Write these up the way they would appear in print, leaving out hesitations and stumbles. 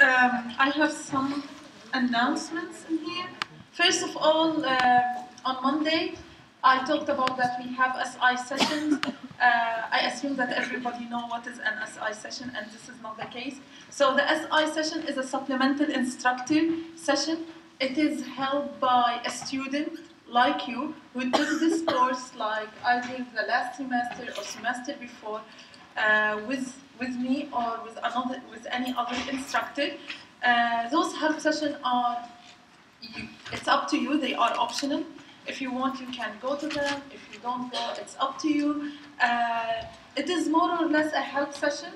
I have some announcements in here. First of all, on Monday, I talked about that we have SI sessions. I assume that everybody knows what is an SI session, and this is not the case. So the SI session is a supplemental instructor session. It is held by a student like you who took this course like either the last semester or semester before with me or with any other instructor. Those help sessions are, it's up to you, they are optional. If you want, you can go to them. If you don't go, it's up to you. It is more or less a help session.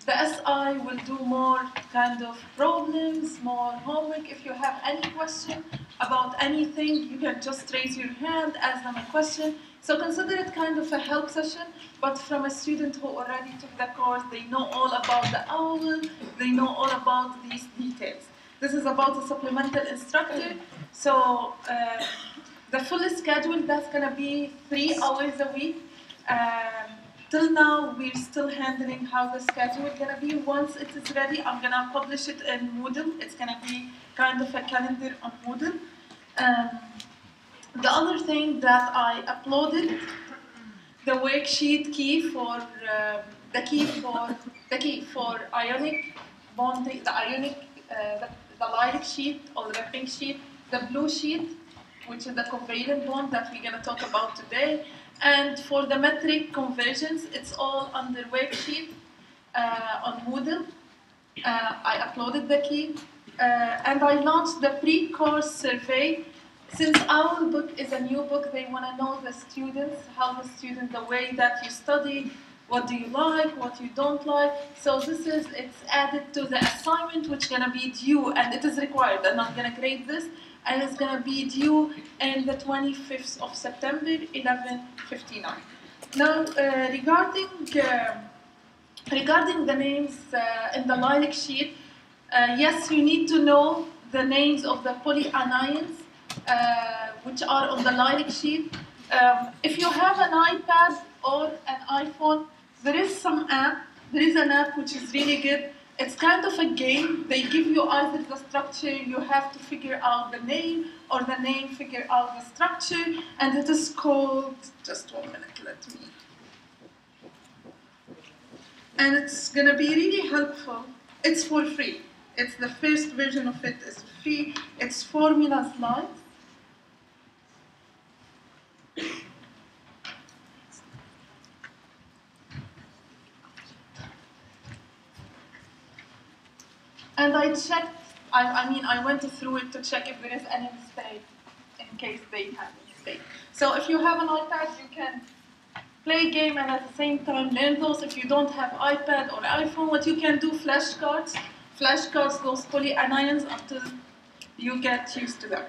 The SI will do more kind of problems, more homework. If you have any question about anything, you can just raise your hand, ask them a question. So consider it kind of a help session, but from a student who already took the course. They know all about the OWL, they know all about these details. This is about a supplemental instructor. So the full schedule, that's going to be 3 hours a week. Till now, we're still handling how the schedule is going to be. Once it is ready, I'm going to publish it in Moodle. It's going to be kind of a calendar on Moodle. The other thing that I uploaded, the worksheet key for the key for ionic bonding, the lilac sheet or the pink sheet, the blue sheet, which is the covalent bond that we're going to talk about today. And for the metric conversions, it's all under worksheet on Moodle. I uploaded the key. And I launched the pre-course survey. Since our book is a new book, they want to know the students, the way that you study, what do you like, what you don't like. So it's added to the assignment, which is going to be due, and it is required, and I'm going to grade this, and it's going to be due in the 25th of September, 11:59. Now, regarding the names in the lilac sheet, yes, you need to know the names of the polyanions, which are on the lilac sheet. If you have an iPad or an iPhone, there is an app which is really good. It's kind of a game. They give you either the structure, you have to figure out the name, or the name figure out the structure, and it is called, just 1 minute, and it's gonna be really helpful. It's for free. It's the first version of it is free. It's Formula Slides. And I checked, I went through it to check if there is any mistake, in case they have a mistake. So if you have an iPad, you can play a game and at the same time learn those. If you don't have iPad or iPhone, what you can do, flashcards, those polyanions until you get used to them.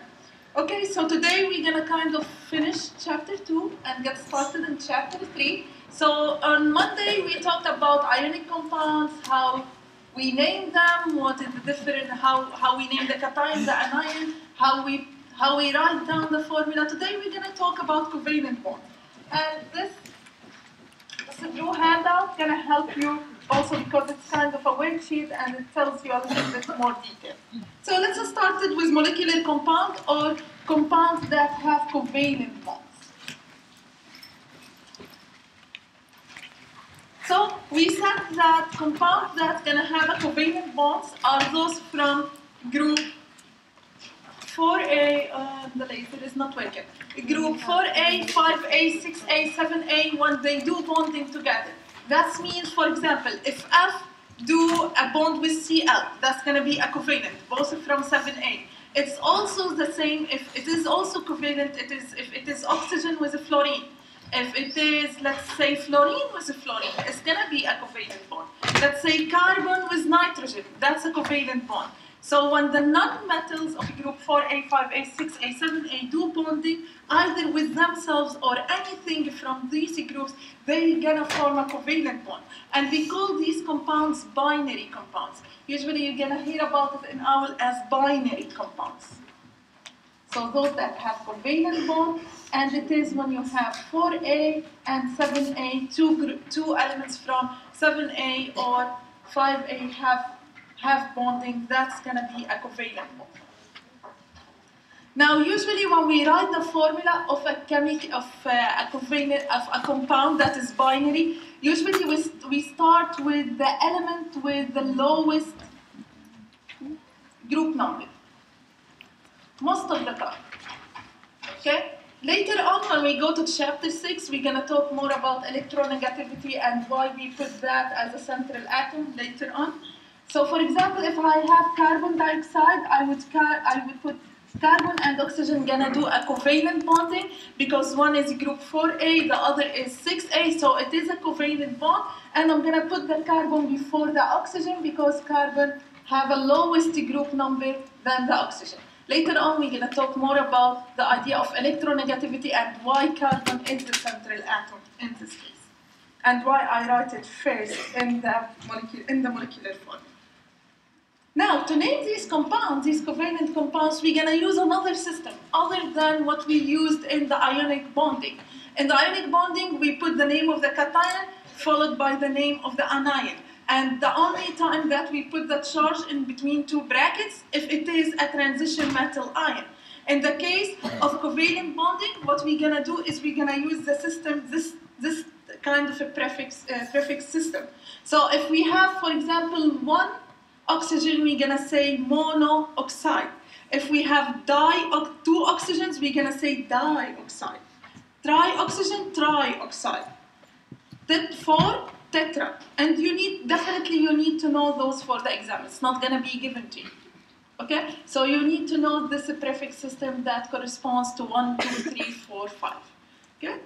Okay, so today we're gonna kind of finish chapter 2 and get started in chapter 3. So on Monday we talked about ionic compounds, how we name them, what is the different, how we name the cation, the anion, how we write down the formula. Today we're gonna talk about covalent bonds. And this blue handout gonna help you also because it's kind of a worksheet and it tells you a little bit more detail. So let's start it with molecular compound or compounds that have covalent bonds. So we said that compounds that gonna have a covalent bonds are those from group 4A, the laser is not working. Group 4A, 5A, 6A, 7A, when they do bonding together. That means, for example, if F do a bond with Cl, that's going to be a covalent, both from 7A. It's also the same if it is also covalent, if it is oxygen with a fluorine. If it is, let's say, fluorine with a fluorine, it's going to be a covalent bond. Let's say carbon with nitrogen, that's a covalent bond. So when the non-metals of group 4A, 5A, 6A, 7A do bonding, either with themselves or anything from these groups, they're gonna form a covalent bond. And we call these compounds binary compounds. Usually you're gonna hear about it in OWL as binary compounds. So those that have covalent bond, and it is when you have 4A and 7A, two elements from 7A or 5A have bonding, that's gonna be a covalent bond. Now, usually when we write the formula of a compound that is binary, usually we start with the element with the lowest group number, most of the time. Okay. Later on, when we go to chapter 6, we're gonna talk more about electronegativity and why we put that as a central atom later on. So, for example, if I have carbon dioxide, I would put carbon and oxygen gonna do a covalent bonding because one is group 4A, the other is 6A, so it is a covalent bond. And I'm gonna put the carbon before the oxygen because carbon have a lowest group number than the oxygen. Later on, we're gonna talk more about the idea of electronegativity and why carbon is the central atom in this case, and why I write it first in the molecular form. Now, to name these compounds, these covalent compounds, we're going to use another system other than what we used in the ionic bonding. In the ionic bonding, we put the name of the cation followed by the name of the anion. And the only time that we put the charge in between two brackets, if it is a transition metal ion. In the case of covalent bonding, what we're going to do is we're going to use the system, this kind of a prefix system. So if we have, for example, one oxygen, we're gonna say mono-oxide. If we have two oxygens, we're gonna say dioxide. Tri-oxygen, trioxide. Four, tetra. And definitely you need to know those for the exam. It's not gonna be given to you. Okay? So you need to know this prefix system that corresponds to 1, 2, 3, 4, 5. Okay?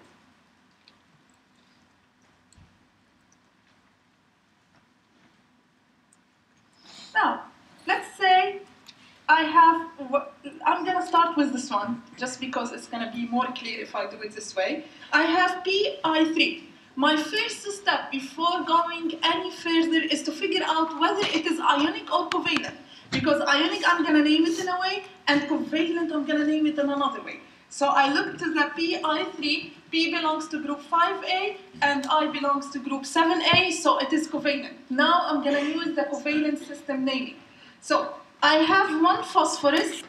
Now, let's say I'm going to start with this one, just because it's going to be more clear if I do it this way. I have PI3. My first step before going any further is to figure out whether it is ionic or covalent. Because ionic, I'm going to name it in a way, and covalent, I'm going to name it in another way. So I look to the PI3, P belongs to group 5A, and I belongs to group 7A, so it is covalent. Now I'm going to use the covalent system naming. So I have one phosphorus.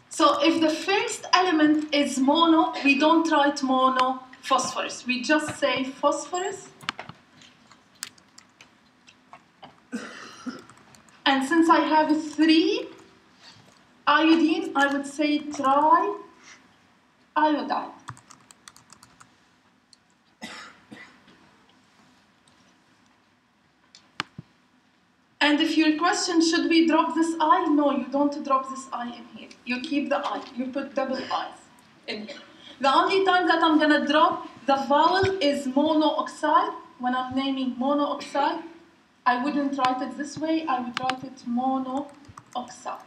So if the first element is mono, we don't write mono phosphorus. We just say phosphorus. And since I have 3 iodine, I would say triiodide. And if your question, should we drop this I? No, you don't drop this I in here. You keep the I. You put double I's in here. The only time that I'm going to drop the vowel is mono-oxide. When I'm naming mono-oxide, I wouldn't write it this way. I would write it mono-oxide.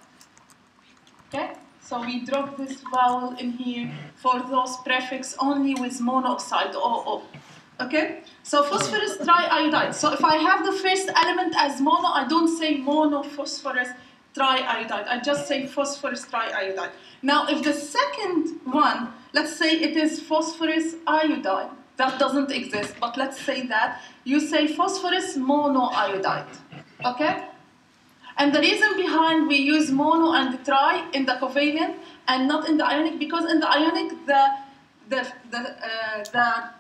Okay? So we drop this vowel in here for those prefix only with mono-oxide, OO. Okay? So phosphorus triiodide. So if I have the first element as mono, I don't say mono-phosphorus triiodide. I just say phosphorus triiodide. Now, if the second one, let's say it is phosphorus iodide. That doesn't exist, but let's say that. You say phosphorus monoiodide. Okay? And the reason behind we use mono and tri in the covalent and not in the ionic, because in the ionic, the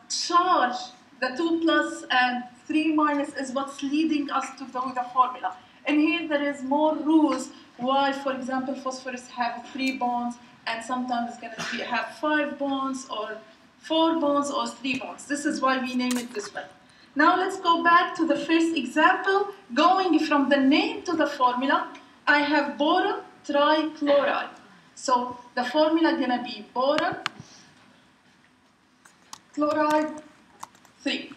charge, the 2 plus and 3 minus is what's leading us to do the formula. And here there is more rules why, for example, phosphorus have 3 bonds and sometimes it's going to have 5 bonds or 4 bonds or 3 bonds. This is why we name it this way. Now let's go back to the first example. Going from the name to the formula, I have boron trichloride. So the formula is going to be boron chloride 3.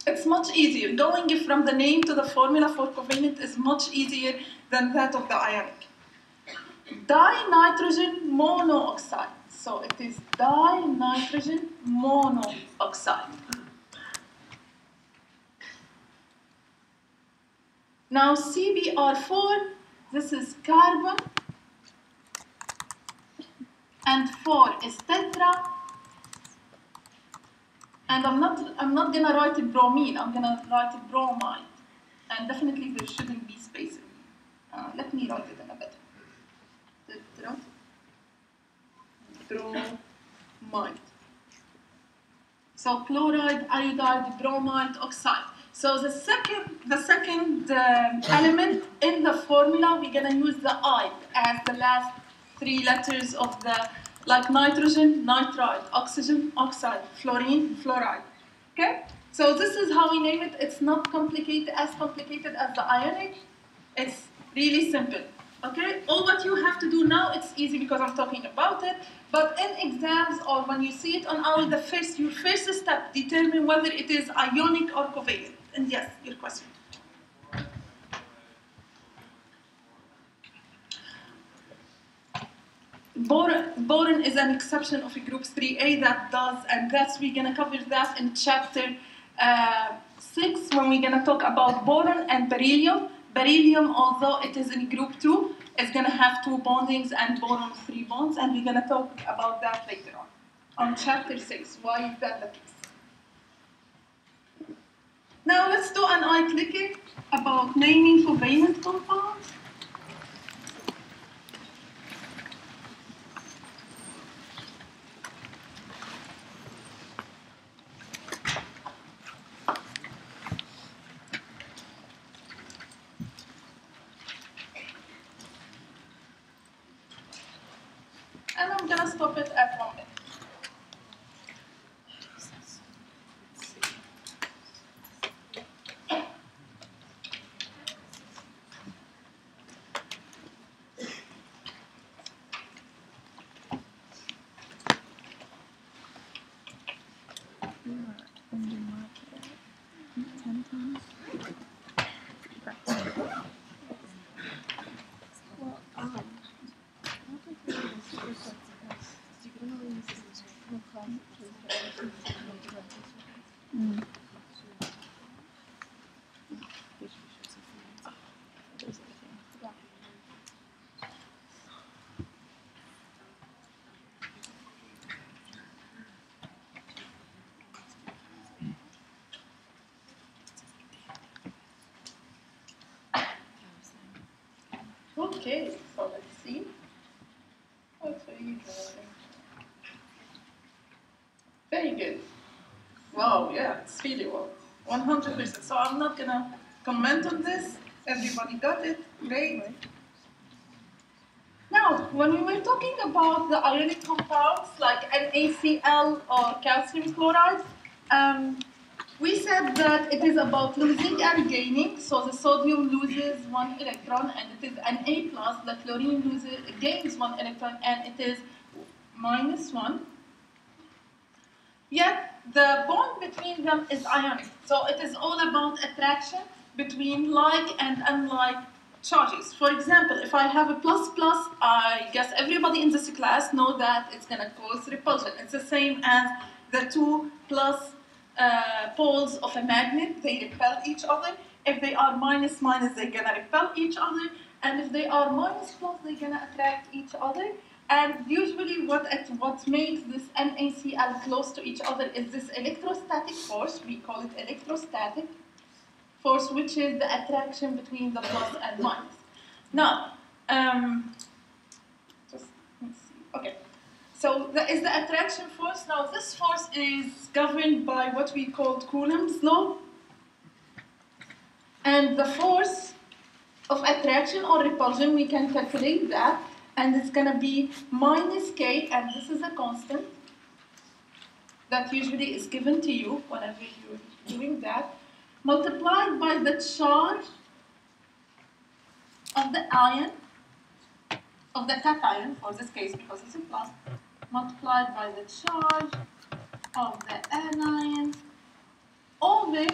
It's much easier. Going from the name to the formula for covalent is much easier than that of the ionic. Dinitrogen monoxide. So it is dinitrogen monoxide. Now CbR4, this is carbon, and 4 is tetra. And I'm not gonna write it bromine, I'm gonna write it bromide. And definitely there shouldn't be spacing. Let me write it in a bit. Bromide. So chloride, iodide, bromide, oxide. So the second element in the formula, we're gonna use the I as the last three letters of the, like nitrogen, nitride, oxygen, oxide, fluorine, fluoride. Okay? So this is how we name it. It's not complicated, as complicated as the ionic. It's really simple. Okay? All what you have to do now, it's easy because I'm talking about it. But in exams or when you see it on our, your first step, determine whether it is ionic or covalent. And yes, your question. Boron is an exception of group 3A that does, and we're gonna cover that in chapter 6 when we're gonna talk about boron and beryllium. Beryllium, although it is in group 2, is gonna have 2 bondings and boron 3 bonds, and we're gonna talk about that later on chapter 6. Why is that the case? Now let's do an eye clicker about naming covalent compounds. And I'm gonna stop it at 1 minute. Okay, so let's see. Very good. Wow, yeah, it's really well. 100%. So I'm not gonna comment on this. Everybody got it. Great. Now, when we were talking about the ionic compounds like NaCl or calcium chloride, we said that it is about losing and gaining. So the sodium loses 1 electron and it is Na+. The chlorine gains 1 electron and it is -1. Yet the bond between them is ionic. So it is all about attraction between like and unlike charges. For example, if I have a plus, I guess everybody in this class know that it's going to cause repulsion. It's the same as the 2 plus poles of a magnet. They repel each other. If they are minus, they're going to repel each other. And if they are minus plus, they're going to attract each other. And usually what makes this NaCl close to each other is this electrostatic force. We call it electrostatic force, which is the attraction between the plus and minus. Now, just let's see. Okay. So that is the attraction force. Now this force is governed by what we call Coulomb's law. And the force of attraction or repulsion, we can calculate that. And it's going to be minus K, and this is a constant that usually is given to you whenever you're doing that, multiplied by the charge of the ion, of the cation, for this case because it's a plus, multiplied by the charge of the anion over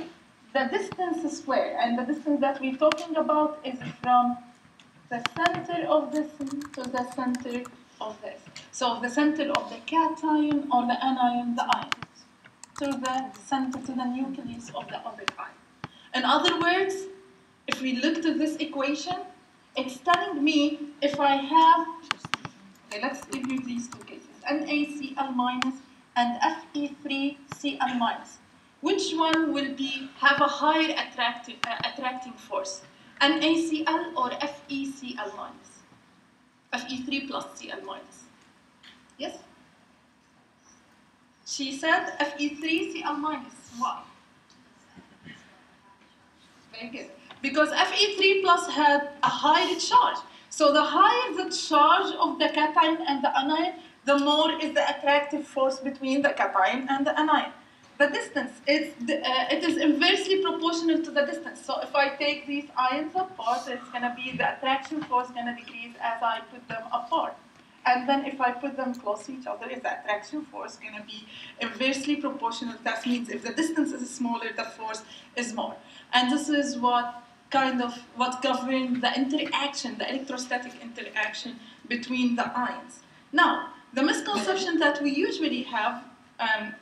the distance squared. And the distance that we're talking about is from the center of this to the center of this. So the center of the cation or the anion, the ion, to the center, to the nucleus of the other ion. In other words, if we look to this equation, it's telling me if I have, okay, let's give you these two cases, NaCl minus and Fe3Cl minus. which one will have a higher attracting force? NaCl or FeCl minus? Fe3 plus Cl minus. Yes? She said Fe3 Cl minus. Why? Very good. Because Fe3 plus had a higher charge. So the higher the charge of the cation and the anion, the more is the attractive force between the cation and the anion. The distance, it is inversely proportional to the distance. So if I take these ions apart, it's going to be the attraction force going to decrease as I put them apart. And then if I put them close to each other, is the attraction force going to be inversely proportional. That means if the distance is smaller, the force is more. And this is what governs the interaction, the electrostatic interaction between the ions. Now, the misconception that we usually have,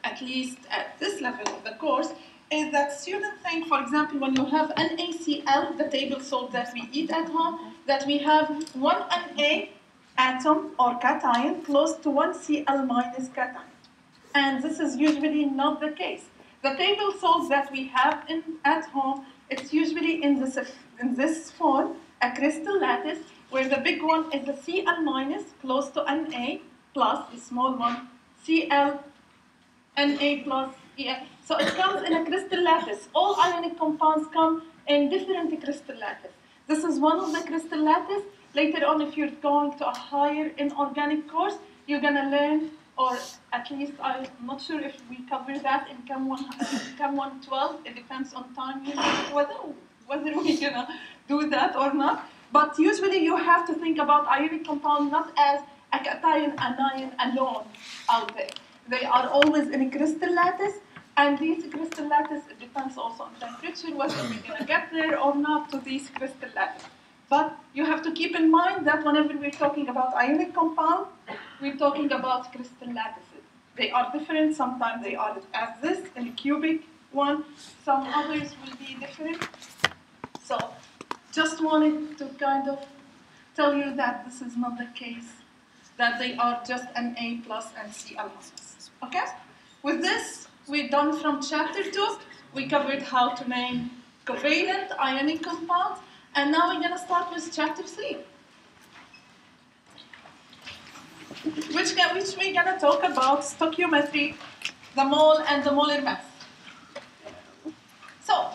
at least at this level of the course, is that students think, for example, when you have NaCl, the table salt that we eat at home, that we have one Na atom or cation close to one Cl minus cation. And this is usually not the case. The table salts that we have at home, it's usually in this form, a crystal lattice, where the big one is a Cl minus close to Na plus, the small one, Cl, Na plus, Ef. So it comes in a crystal lattice. All ionic compounds come in different crystal lattice. This is one of the crystal lattice. Later on, if you're going to a higher inorganic course, you're going to learn, or at least I'm not sure if we cover that in Chem 112. It depends on time, whether we're going to do that or not. But usually you have to think about ionic compound not as a cation anion alone out there. They are always in a crystal lattice, and these crystal lattice, it depends also on temperature, whether we're going to get there or not to these crystal lattice. But you have to keep in mind that whenever we're talking about ionic compound, we're talking about crystal lattices. They are different. Sometimes they are as this, in a cubic one. Some others will be different. So just wanted to kind of tell you that this is not the case, that they are just Na plus and Cl minus. Okay? With this, we're done from chapter 2. We covered how to name covalent ionic compounds. And now we're going to start with chapter 3, which we're going to talk about stoichiometry, the mole and the molar mass. So,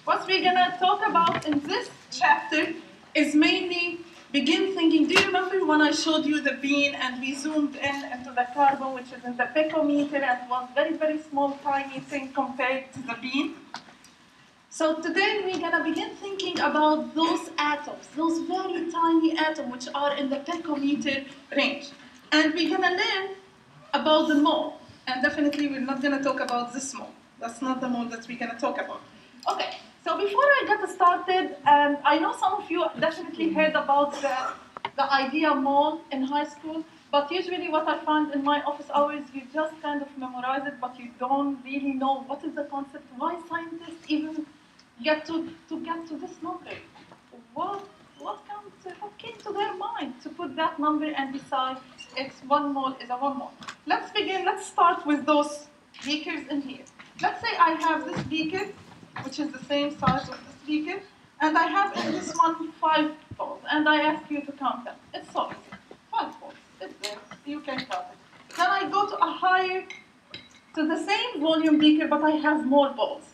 what we're going to talk about in this chapter is mainly begin thinking. Do you remember when I showed you the bean and we zoomed into the carbon, which is in the picometer, and it was very, very small, tiny thing compared to the bean? So today we're going to begin thinking about those atoms, those very tiny atoms which are in the picometer range. And we're going to learn about the mole. And definitely we're not going to talk about this mole. That's not the mole that we're going to talk about. Okay, so before I get started, I know some of you definitely heard about the idea mole in high school, but usually what I find in my office hours, you just kind of memorize it, but you don't really know what is the concept, why scientists even get to this number. What came to their mind to put that number and decide it's 1 mole is a 1 mole? Let's begin. Let's start with those beakers in here. Let's say I have this beaker, which is the same size of this beaker, and I have in this one 5 balls, and I ask you to count them. It's so easy. 5 balls. It's there. You can count it. Then I go to the same volume beaker, but I have more balls.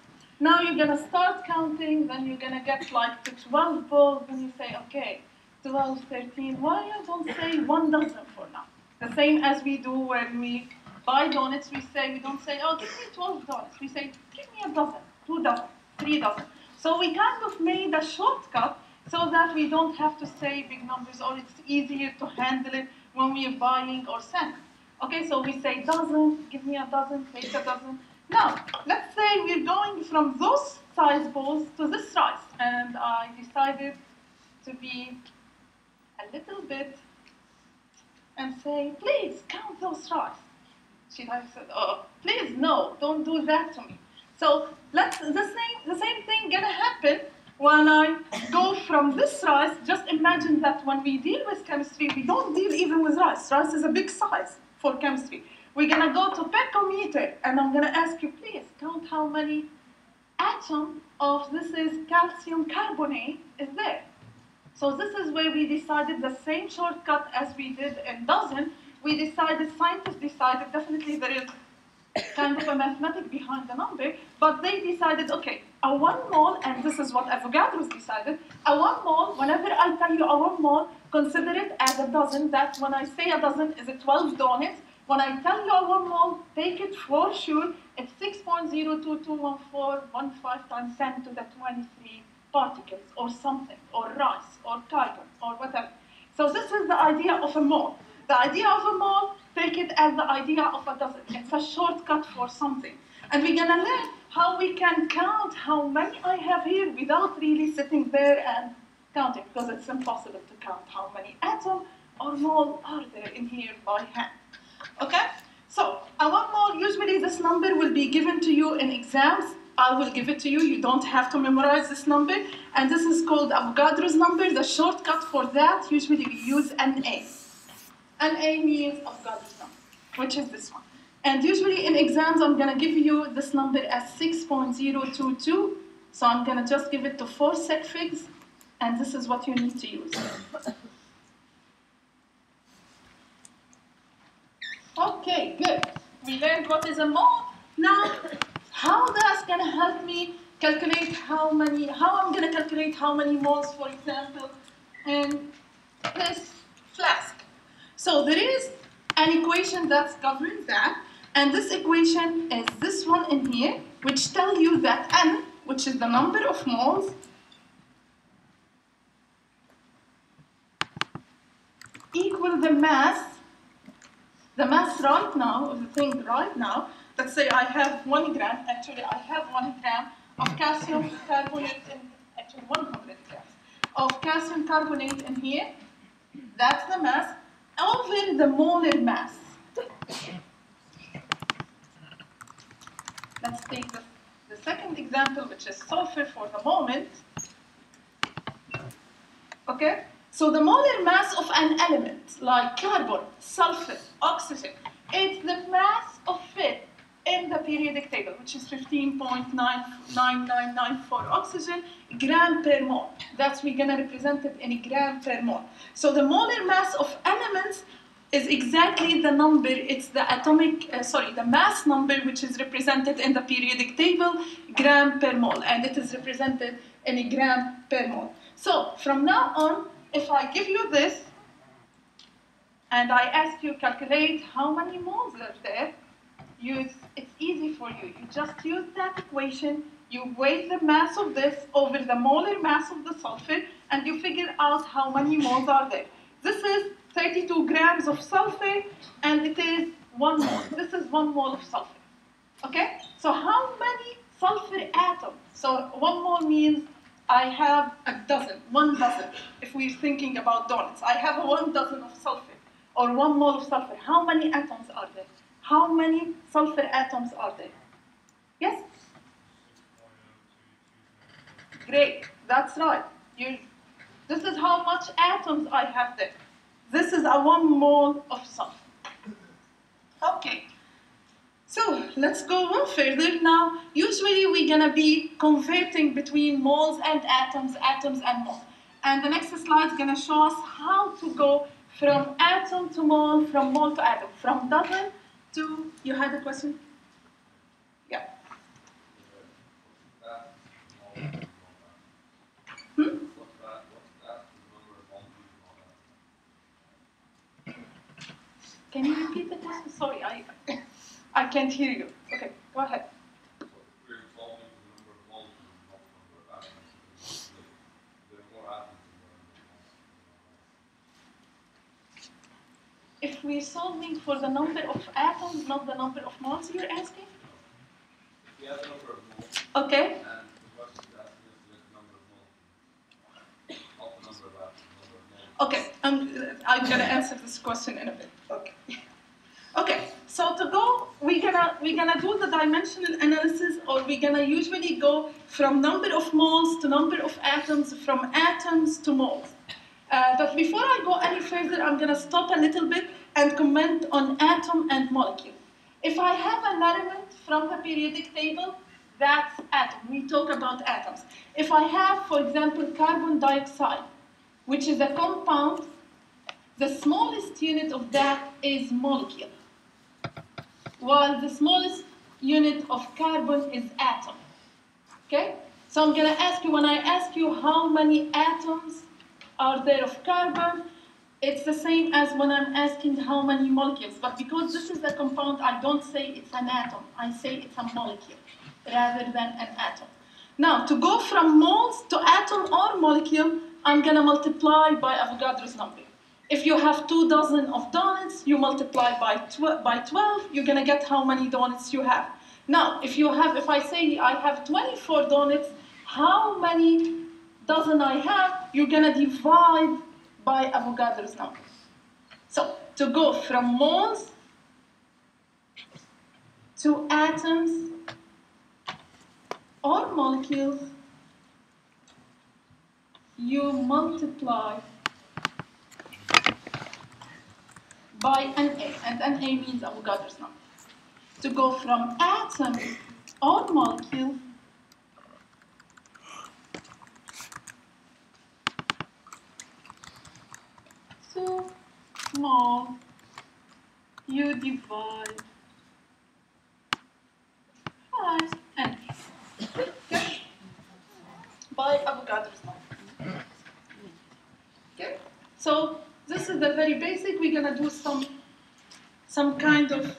Now you're going to start counting, then you're going to get like to 12 balls, and you say, okay, 12, 13, why you don't say 1 dozen for now? The same as we do when we buy donuts, we don't say, oh, give me 12 donuts. We say, give me a dozen, 2 dozen, 3 dozen. So we kind of made a shortcut so that we don't have to say big numbers, or it's easier to handle it when we are buying or selling. Okay, so we say dozen, give me a dozen, take a dozen. Now, let's say we're going from those size balls to this size, and I decided to be a little bit and say, please count those rice. She said, oh, please, no, don't do that to me. So the same thing gonna happen when I go from this rice. Just imagine that when we deal with chemistry, we don't deal even with rice. Rice is a big size for chemistry. We're gonna go to picometer, and I'm gonna ask you, please count how many atoms of this is calcium carbonate is there. So this is where we decided the same shortcut as we did in dozen. We decided, scientists decided, definitely there is kind of a mathematics behind the number, but they decided, okay, a 1 mole, and this is what Avogadro's decided, a 1 mole, whenever I tell you a 1 mole, consider it as a dozen. That's when I say a dozen is a 12 donuts. When I tell you a 1 mole, take it for sure, it's 6.0221415 times 10 to the 23 particles, or something, or rice, or carbon, or whatever. So this is the idea of a mole. The idea of a mole, take it as the idea of a dozen. It's a shortcut for something. And we're gonna learn how we can count how many I have here without really sitting there and counting, because it's impossible to count how many atoms or mole are there in here by hand. Okay? So, a 1 mole, usually this number will be given to you in exams. I will give it to you. You don't have to memorize this number. And this is called Avogadro's number. The shortcut for that, usually we use NA. NA means Avogadro's number, which is this one. And usually in exams, I'm going to give you this number as 6.022. So I'm going to just give it to 4 sig figs. And this is what you need to use. Okay, good. We learned what is a mole. Now, how that's going to help me calculate how I'm going to calculate how many moles, for example, in this flask. So there is an equation that's governing that, and this equation is this one in here, which tells you that N, which is the number of moles, equal the mass right now, of the thing right now. Let's say I have 1 gram, actually I have 1 gram of calcium carbonate in, actually 100 grams of calcium carbonate in here. That's the mass over the molar mass. Let's take the second example, which is sulfur for the moment. Okay? So the molar mass of an element like carbon, sulfur, oxygen, it's the mass of it in the periodic table, which is 15.99994 oxygen, gram per mole. That's we're gonna represent it in a gram per mole. So the molar mass of elements is exactly the number, it's the the mass number which is represented in the periodic table, gram per mole, and it is represented in a gram per mole. So from now on, if I give you this, and I ask you calculate how many moles are there, it's easy for you. You just use that equation, you weigh the mass of this over the molar mass of the sulfur, and you figure out how many moles are there. This is 32 grams of sulfur, and it is 1 mole. This is 1 mole of sulfur. Okay? So how many sulfur atoms? So 1 mole means I have a dozen, 1 dozen. If we're thinking about donuts, I have 1 dozen of sulfur, or 1 mole of sulfur. How many atoms are there? How many sulfur atoms are there? Yes? Great, that's right. This is how much atoms I have there. This is a 1 mole of sulfur. Okay. So let's go one further now. Usually we're gonna be converting between moles and atoms and moles. And the next slide is gonna show us how to go from atom to mole, from mole to atom, from dozen to, you had a question? Yeah. Can you repeat the question? Sorry, I can't hear you. Okay, go ahead. If we're solving for the number of atoms, not the number of moles, you're asking? We have the number of moles. Okay. And the question is asking us the number of moles. Not the number of atoms, Okay, I'm gonna answer this question in a bit. Okay. Okay, so to go, we're gonna do the dimensional analysis, or we're gonna usually go from number of moles to number of atoms, from atoms to moles. But before I go any further, I'm gonna stop a little bit and comment on atom and molecule. If I have an element from the periodic table, that's atom. We talk about atoms. If I have, for example, carbon dioxide, which is a compound, the smallest unit of that is molecule, while the smallest unit of carbon is atom. Okay? So I'm going to ask you, when I ask you how many atoms are there of carbon, it's the same as when I'm asking how many molecules. But because this is a compound, I don't say it's an atom. I say it's a molecule rather than an atom. Now, to go from moles to atom or molecule, I'm going to multiply by Avogadro's number. If you have 2 dozen of donuts, you multiply by 12, you're going to get how many donuts you have. Now, if I say I have 24 donuts, how many dozen I have, you're going to divide by Avogadro's number. So, to go from moles to atoms or molecules, you multiply by NA, and NA means Avogadro's number. To go from atom or molecule to mole, you divide by NA. Okay? By Avogadro's number. Okay? So this is the very basic. We're gonna do some kind of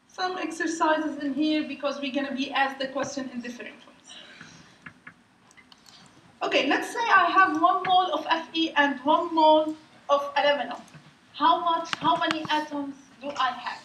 some exercises in here because we're gonna be asked the question in different ways. Okay, let's say I have 1 mole of Fe and 1 mole of aluminum. How many atoms do I have?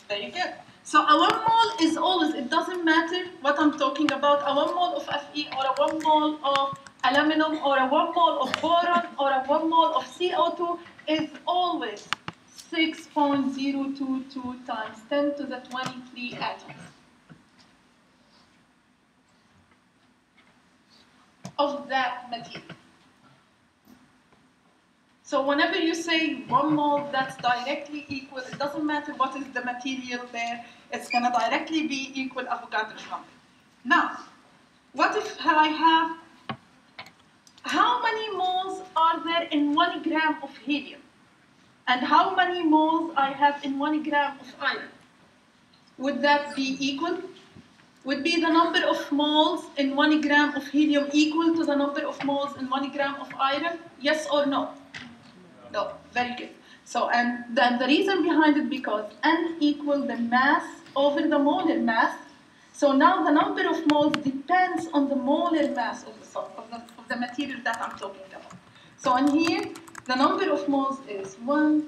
There you go. So a 1 mole is always, it doesn't matter what I'm talking about, a 1 mole of Fe or a 1 mole of aluminum or a 1 mole of boron or a 1 mole of CO2 is always 6.022 times 10 to the 23 atoms of that material. So whenever you say 1 mole, that's directly equal. It doesn't matter what is the material there. It's going to directly be equal Avogadro's number. Now, what if I have, how many moles are there in 1 gram of helium? And how many moles I have in 1 gram of iron? Would that be equal? Would be the number of moles in 1 gram of helium equal to the number of moles in 1 gram of iron? Yes or no? No, very good. So, and then the reason behind it, because N equal the mass over the molar mass. So now the number of moles depends on the molar mass of the material that I'm talking about. So in here, the number of moles is 1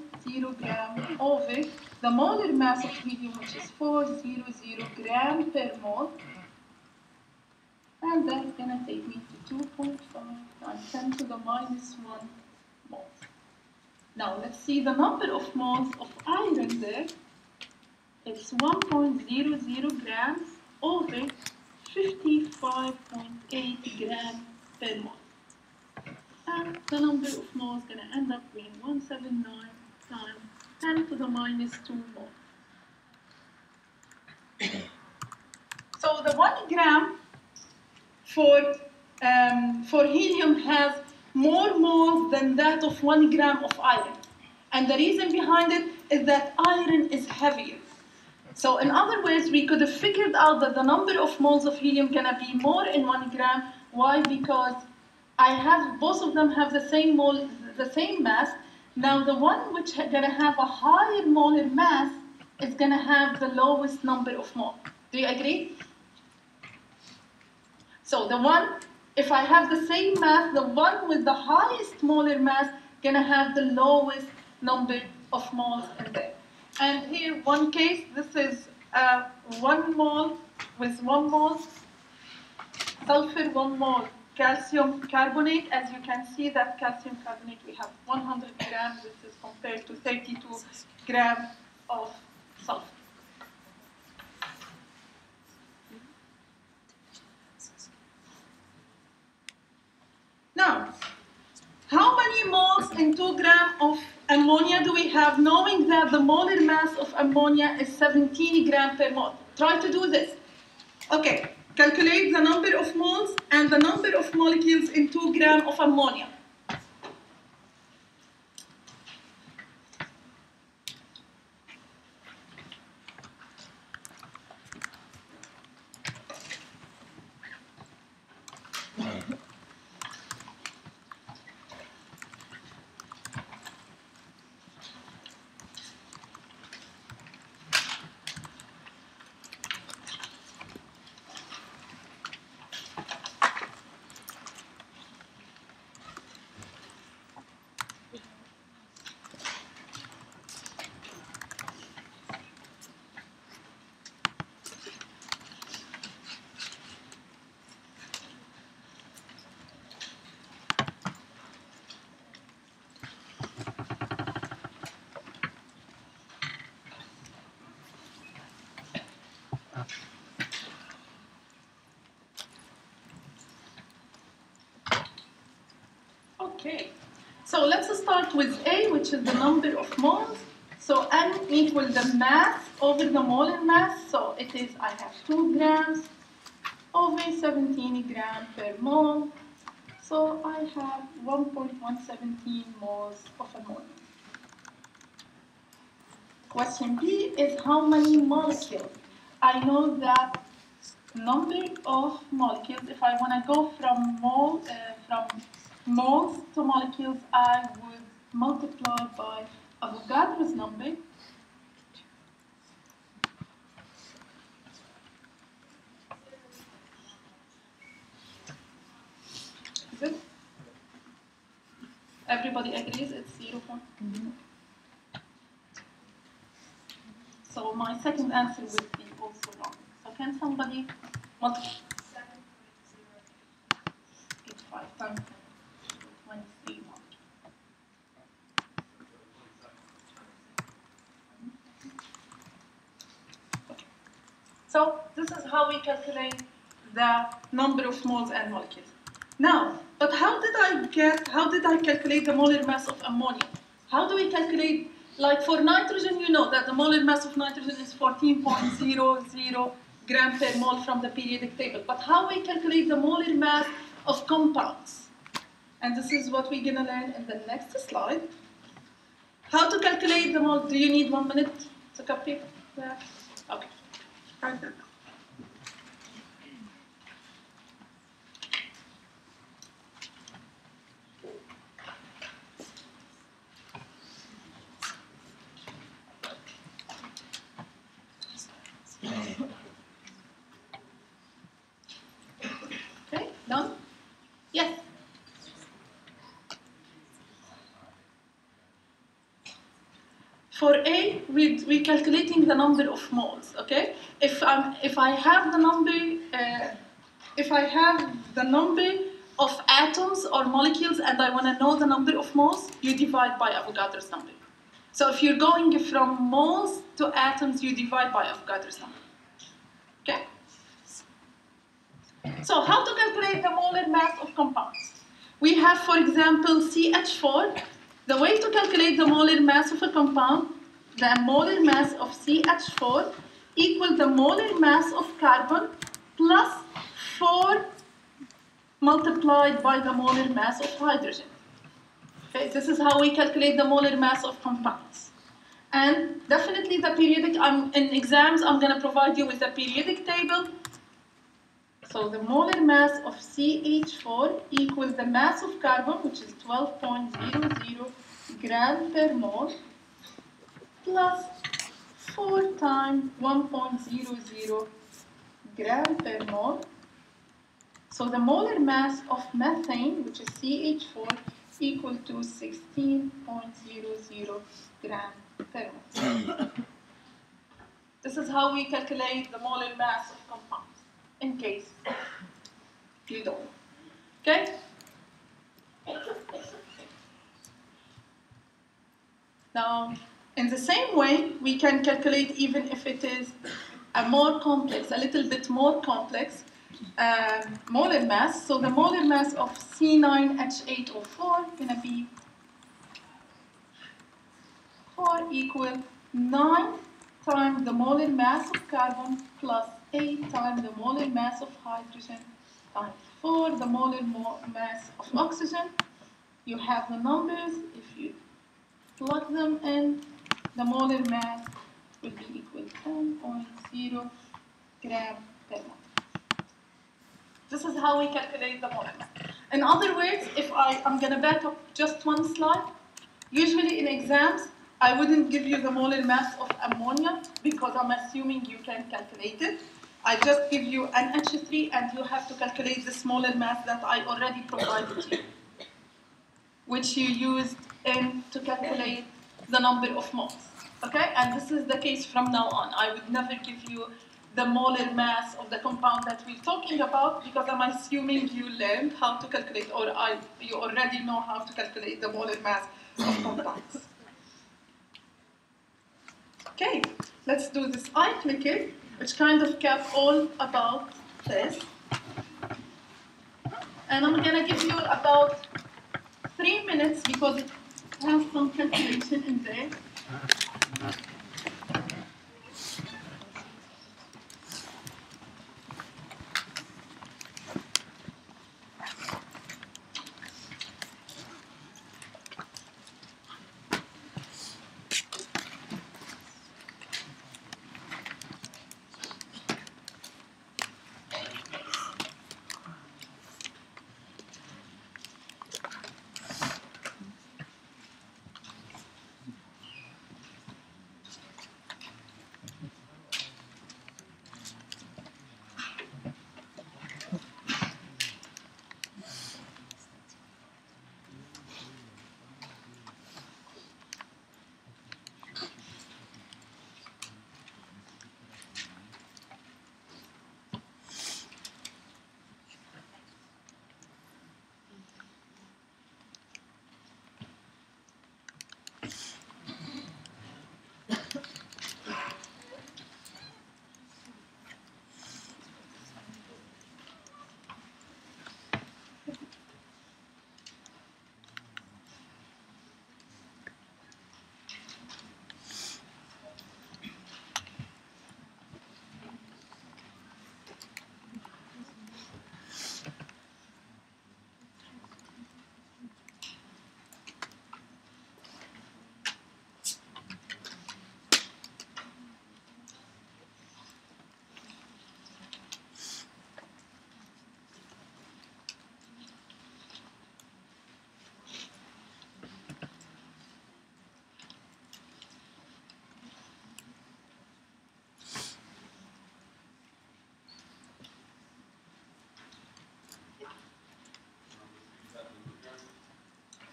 gram over the molar mass of helium, which is 400 gram per mole. And that's going to take me to 2.5 times 10 to the minus 1 moles. Now let's see the number of moles of iron there. It's 1.00 grams over 55.8 grams per mole. And the number of moles is going to end up being 179 times 10 to the minus 2 moles. So the 1 gram for helium has more moles than that of 1 gram of iron. And the reason behind it is that iron is heavier. So in other words, we could have figured out that the number of moles of helium gonna be more in 1 gram. Why? Because both of them have the same mass. Now the one which is gonna have a higher molar mass is gonna have the lowest number of moles. Do you agree? So if I have the same mass, the one with the highest molar mass gonna have the lowest number of moles in there. And here, one case, this is 1 mole with 1 mole sulfur, 1 mole calcium carbonate. As you can see, that calcium carbonate, we have 100 grams. This is compared to 32 grams of sulfur. Now, we have, knowing that the molar mass of ammonia is 17 grams per mole. Try to do this. Okay, calculate the number of moles and the number of molecules in 2 grams of ammonia. Okay, so let's start with A, which is the number of moles. So N equals the mass over the molar mass. So it is, I have 2 grams over 17 grams per mole. So I have 1.117 moles of ammonia. Question B is how many molecules? I know that number of molecules, if I want to go from moles to molecules, I would multiply by Avogadro's number. Is it? Everybody agrees it's 0. So my second answer would be also wrong. So can somebody multiply? 5 times 23. So this is how we calculate the number of moles and molecules. Now, but how did I calculate the molar mass of ammonia? How do we calculate, like for nitrogen, you know that the molar mass of nitrogen is 14.00 gram per mole from the periodic table. But how we calculate the molar mass of compounds? And this is what we're gonna learn in the next slide. How to calculate the mole? Do you need 1 minute to copy? Yeah. Okay. Right now. Okay, done? Yes. For A, we're calculating the number of moles. Okay, if I have the number of atoms or molecules and I want to know the number of moles, you divide by Avogadro's number. So if you're going from moles to atoms, you divide by Avogadro's number. Okay. So how to calculate the molar mass of compounds? We have, for example, CH4. The way to calculate the molar mass of a compound, the molar mass of CH4 equals the molar mass of carbon plus 4 multiplied by the molar mass of hydrogen. Okay, this is how we calculate the molar mass of compounds. And definitely the periodic, in exams, I'm going to provide you with the periodic table. So the molar mass of CH4 equals the mass of carbon, which is 12.00 gram per mole, plus 4 times 1.00 gram per mole. So the molar mass of methane, which is CH4, equal to 16.00 gram per mole. This is how we calculate the molar mass of compounds, in case you don't know. Okay? Now, in the same way, we can calculate even if it is a little bit more complex molar mass. So the molar mass of C9H8O4 is going to be 4 equal 9 times the molar mass of carbon plus 8 times the molar mass of hydrogen times 4 the molar mass of oxygen. You have the numbers. If you plug them in, the molar mass will be equal to 10.0 gram per mole. This is how we calculate the molar mass. In other words, if I'm going to back up just one slide, usually in exams, I wouldn't give you the molar mass of ammonia because I'm assuming you can calculate it. I just give you an H3 and you have to calculate the molar mass that I already provided you, which you used to calculate the number of moles. Okay? And this is the case from now on. I would never give you the molar mass of the compound that we're talking about because I'm assuming you learned how to calculate, or you already know how to calculate the molar mass of compounds. Okay, let's do this eye clicker, which kind of cap all about this. And I'm going to give you about 3 minutes because it has some calculation in there.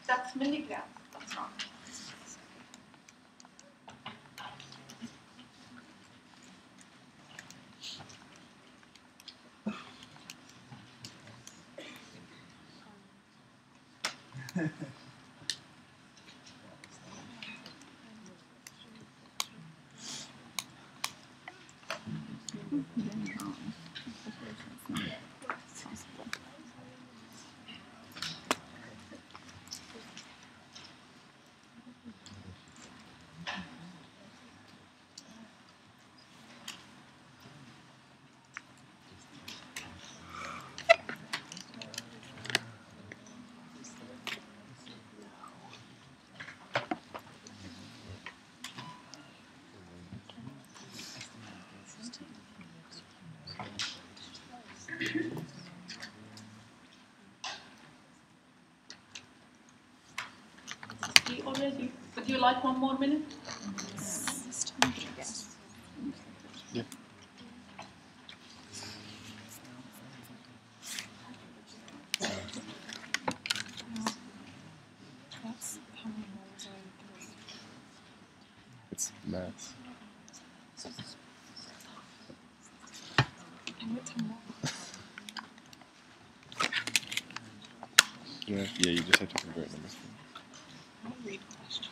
That's milligrams. That's not. Already. Would you like one more minute? Yes. Yeah. That's how many moles are in It's maths. I went to more. Yeah, you just have to convert numbers. I'll read questions.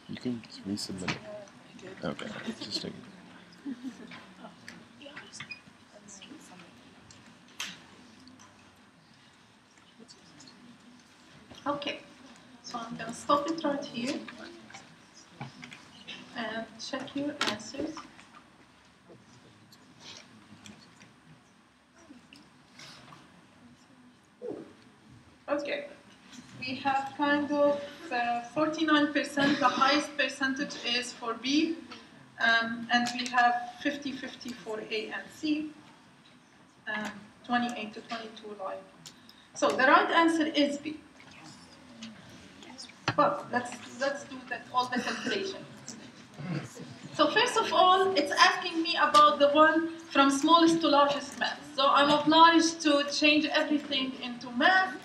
You can resubmit it. Okay, just take it. Okay, so I'm gonna stop it right here and check your answers. Okay, we have kind of 49%, the highest percentage is for B, and we have 50-50 for A and C, 28 to 22 like. So the right answer is B. But let's do all the calculation. So first of all, it's asking me about the one from smallest to largest mass. So I'm obliged to change everything into mass,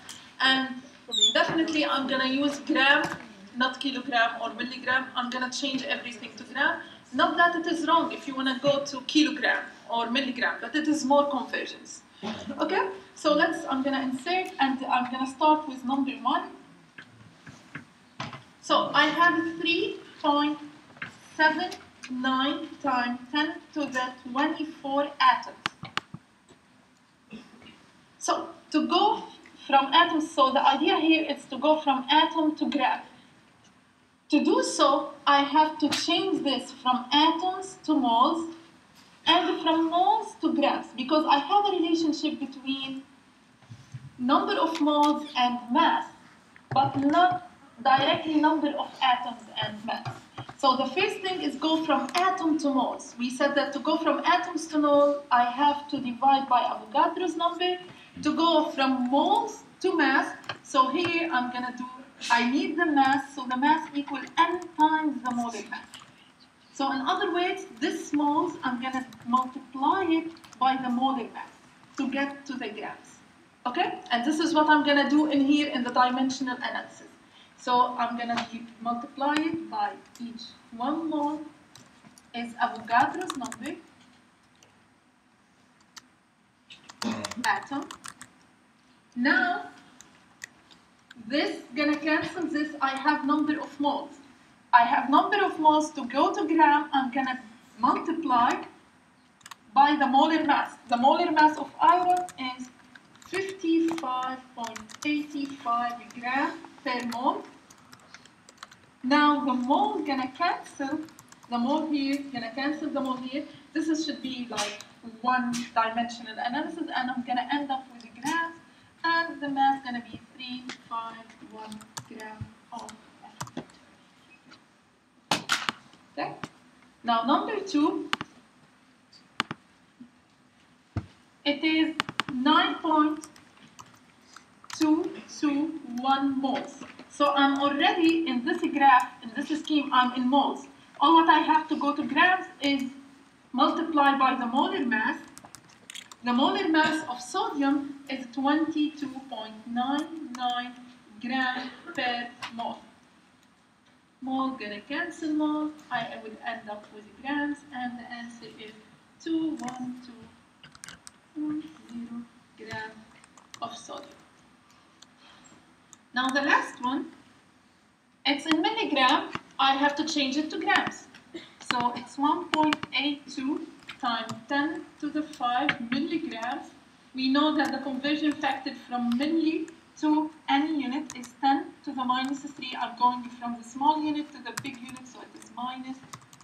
and definitely I'm gonna use gram, not kilogram or milligram. I'm gonna change everything to gram. Not that it is wrong if you wanna go to kilogram or milligram, but it is more conversions. Okay, so I'm gonna insert, and I'm gonna start with number 1. So I have 3.79 times 10 to the 24 atoms. So to go from atoms, so the idea here is to go from atom to gram. To do so, I have to change this from atoms to moles and from moles to grams, because I have a relationship between number of moles and mass, but not directly number of atoms and mass. So the first thing is go from atom to moles. We said that to go from atoms to moles, I have to divide by Avogadro's number. To go from moles to mass, so here I'm gonna do, I need the mass, so the mass equal n times the molar mass. So in other words, this moles, I'm gonna multiply it by the molar mass to get to the grams. Okay? And this is what I'm gonna do in here in the dimensional analysis. So I'm gonna multiply it by each 1 mole is Avogadro's number, atom. Now, this gonna cancel this, I have number of moles. I have number of moles to go to gram, I'm gonna multiply by the molar mass. The molar mass of iron is 55.85 grams per mole. Now the mole gonna cancel the mole here, gonna cancel the mole here. Should be like one-dimensional analysis, and I'm gonna end up with the grams, and the mass gonna be 351 grams of F. Okay. Now number 2, it is 9.221 moles. So I'm already in this graph, in this scheme, I'm in moles. All what I have to go to grams is multiply by the molar mass. The molar mass of sodium is 22.99 grams per mole. Mole gonna cancel mole, I would end up with grams, and the answer is 212.0 grams of sodium. Now the last one, it's in milligram, I have to change it to grams. So it's 1.82 times 10 to the 5 milligrams. We know that the conversion factor from milli to any unit is 10 to the minus 3. I'm going from the small unit to the big unit, so it is minus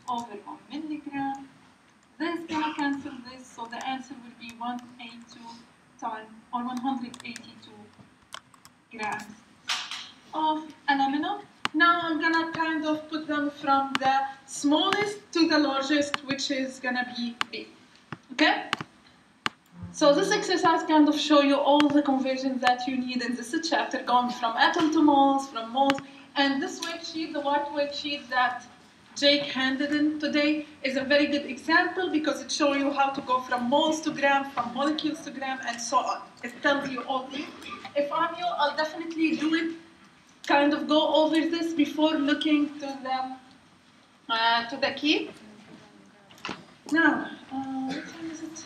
over 1 milligram. This is gonna cancel this, so the answer will be 182 times, or 182 grams of aluminum. Now I'm gonna kind of put them from the smallest to the largest, which is gonna be B. Okay? So this exercise kind of show you all the conversions that you need in this chapter, going from atom to moles, from moles, and this worksheet, the white worksheet that Jake handed in today, is a very good example because it shows you how to go from moles to gram, from molecules to gram, and so on. It tells you all these. If I'm you, I'll definitely do it, kind of go over this before looking to the key. Now, what time is it?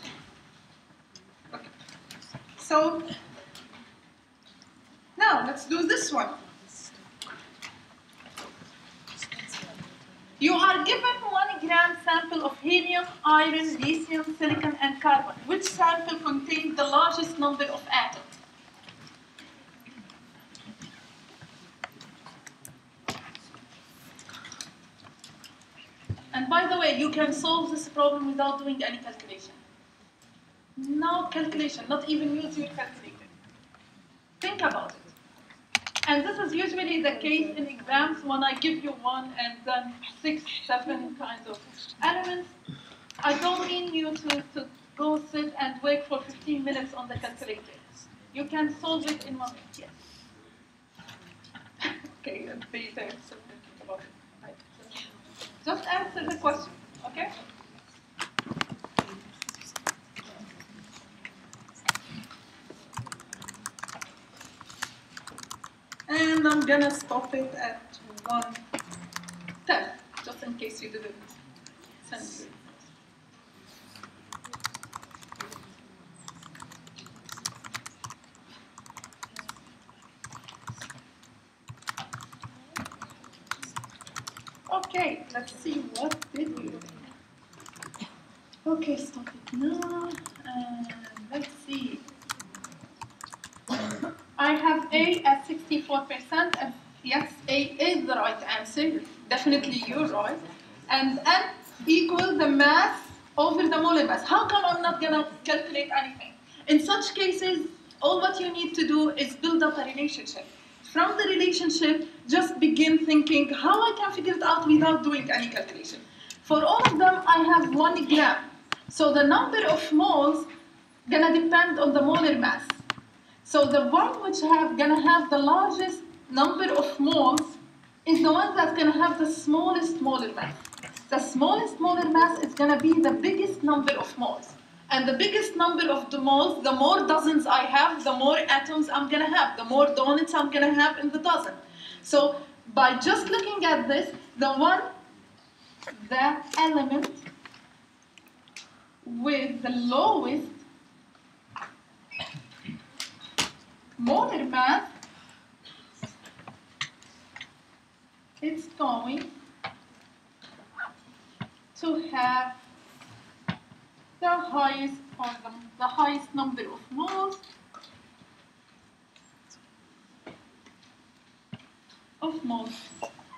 Okay. So, now let's do this one. You are given 1 gram sample of helium, iron, lithium, silicon, and carbon. Which sample contains the largest number of atoms? And by the way, you can solve this problem without doing any calculation. No calculation, not even use your calculator. Think about it. And this is usually the case in exams when I give you one and then 6, 7 kinds of elements. I don't mean you to go sit and wait for 15 minutes on the calculator. You can solve it in 1 minute, yes. Okay, they say something about it. Right. Just answer the question, okay? And I'm gonna stop it at 1:10, just in case you didn't send it. Okay, let's see what did we do. Okay, stop it now. And let's see. I have A at 64%, and yes, A is the right answer. Definitely you're right. And N equals the mass over the molar mass. How come I'm not gonna calculate anything? In such cases, all what you need to do is build up a relationship. From the relationship, just begin thinking how I can figure it out without doing any calculation. For all of them, I have 1 gram. So the number of moles gonna depend on the molar mass. So the one which gonna have the largest number of moles is the one that's gonna have the smallest molar mass. The smallest molar mass is gonna be the biggest number of moles. And the biggest number of the moles, the more dozens I have, the more atoms I'm gonna have, the more donuts I'm gonna have in the dozen. So by just looking at this, the element with the lowest molar mass, it's going to have the highest or the highest number of moles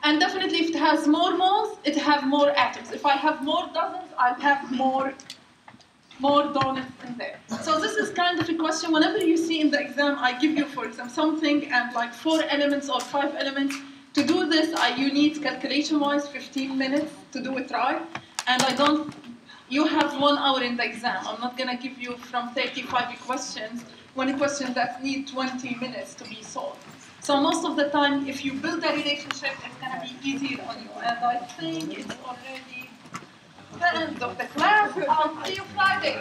And definitely if it has more moles, it has more atoms. If I have more dozens, I'll have more donuts in there. So this is kind of a question. Whenever you see in the exam, I give you, for example, something and like 4 elements or 5 elements. To do this, you need calculation-wise 15 minutes to do it right. And you have 1 hour in the exam. I'm not gonna give you from 35 questions, 1 question that need 20 minutes to be solved. So most of the time, if you build a relationship, it's gonna be easier on you. And I think it's already the end of the class. I'll see you Friday.